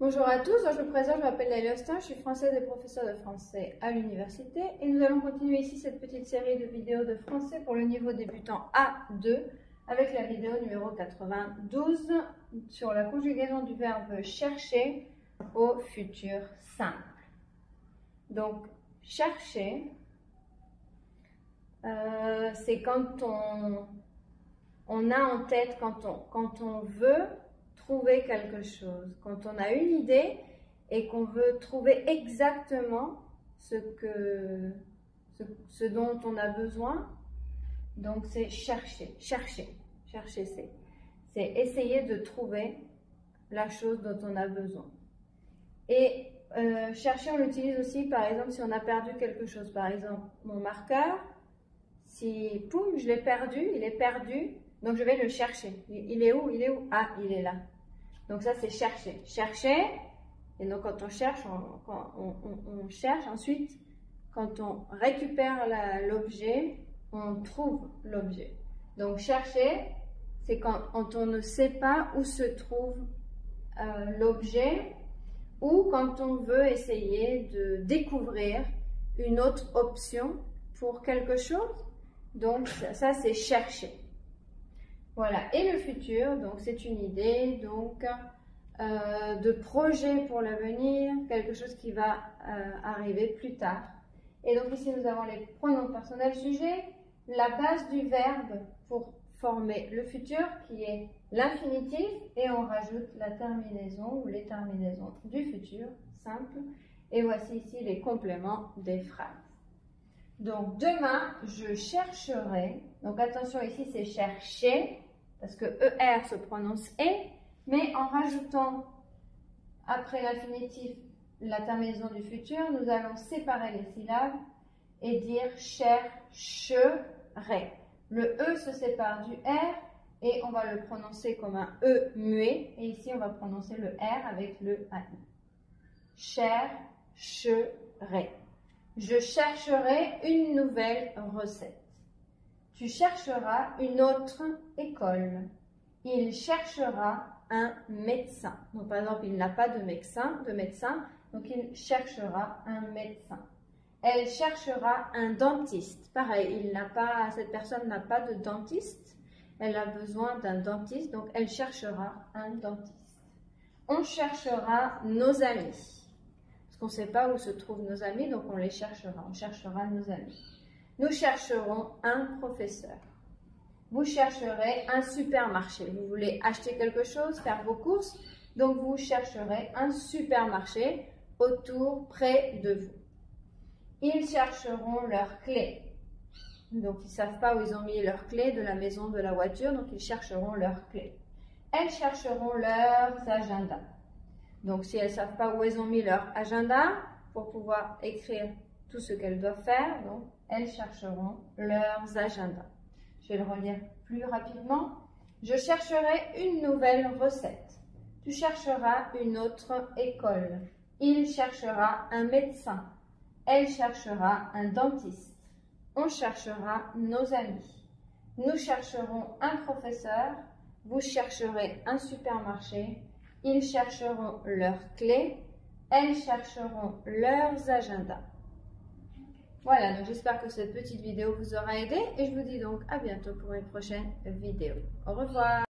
Bonjour à tous, je me présente, je m'appelle Laila Austin, je suis française et professeure de français à l'université et nous allons continuer ici cette petite série de vidéos de français pour le niveau débutant A2 avec la vidéo numéro 92 sur la conjugaison du verbe chercher au futur simple. Donc, chercher, c'est quand on a en tête, quand on veut trouver quelque chose, quand on a une idée et qu'on veut trouver exactement ce dont on a besoin. Donc c'est chercher, c'est essayer de trouver la chose dont on a besoin. Et chercher, on l'utilise aussi par exemple si on a perdu quelque chose. Par exemple, mon marqueur, si poum, je l'ai perdu, il est perdu, donc je vais le chercher. Il est où? Il est où? Ah, il est là. Donc ça c'est chercher. Chercher, et donc quand on cherche, on cherche. Ensuite, quand on récupère l'objet, on trouve l'objet. Donc chercher, c'est quand on ne sait pas où se trouve l'objet, ou quand on veut essayer de découvrir une autre option pour quelque chose. Donc ça c'est chercher. Voilà, et le futur, donc c'est une idée donc de projet pour l'avenir, quelque chose qui va arriver plus tard. Et donc ici nous avons les pronoms personnels sujets, la base du verbe pour former le futur qui est l'infinitif et on rajoute la terminaison ou les terminaisons du futur simple. Et voici ici les compléments des phrases. Donc demain je chercherai, donc attention ici c'est chercher, parce que ER se prononce E, mais en rajoutant après l'infinitif la terminaison du futur, nous allons séparer les syllabes et dire chercherai. Le E se sépare du R et on va le prononcer comme un E muet, et ici on va prononcer le R avec le AI. Chercherai. Je chercherai une nouvelle recette. Tu chercheras une autre école. Il cherchera un médecin. Donc, par exemple, il n'a pas de médecin, donc il cherchera un médecin. Elle cherchera un dentiste. Pareil, cette personne n'a pas de dentiste. Elle a besoin d'un dentiste, donc elle cherchera un dentiste. On cherchera nos amis. Parce qu'on ne sait pas où se trouvent nos amis, donc on les cherchera. On cherchera nos amis. Nous chercherons un professeur. Vous chercherez un supermarché. Vous voulez acheter quelque chose, faire vos courses, donc vous chercherez un supermarché autour, près de vous. Ils chercheront leurs clés. Donc ils ne savent pas où ils ont mis leurs clés de la maison, de la voiture, donc ils chercheront leurs clés. Elles chercheront leurs agendas. Donc si elles ne savent pas où elles ont mis leur agenda pour pouvoir écrire tout ce qu'elles doivent faire, donc elles chercheront leurs agendas. Je vais le relire plus rapidement. Je chercherai une nouvelle recette. Tu chercheras une autre école. Il cherchera un médecin. Elle cherchera un dentiste. On cherchera nos amis. Nous chercherons un professeur. Vous chercherez un supermarché. Ils chercheront leurs clés. Elles chercheront leurs agendas. Voilà, donc j'espère que cette petite vidéo vous aura aidé et je vous dis donc à bientôt pour une prochaine vidéo. Au revoir!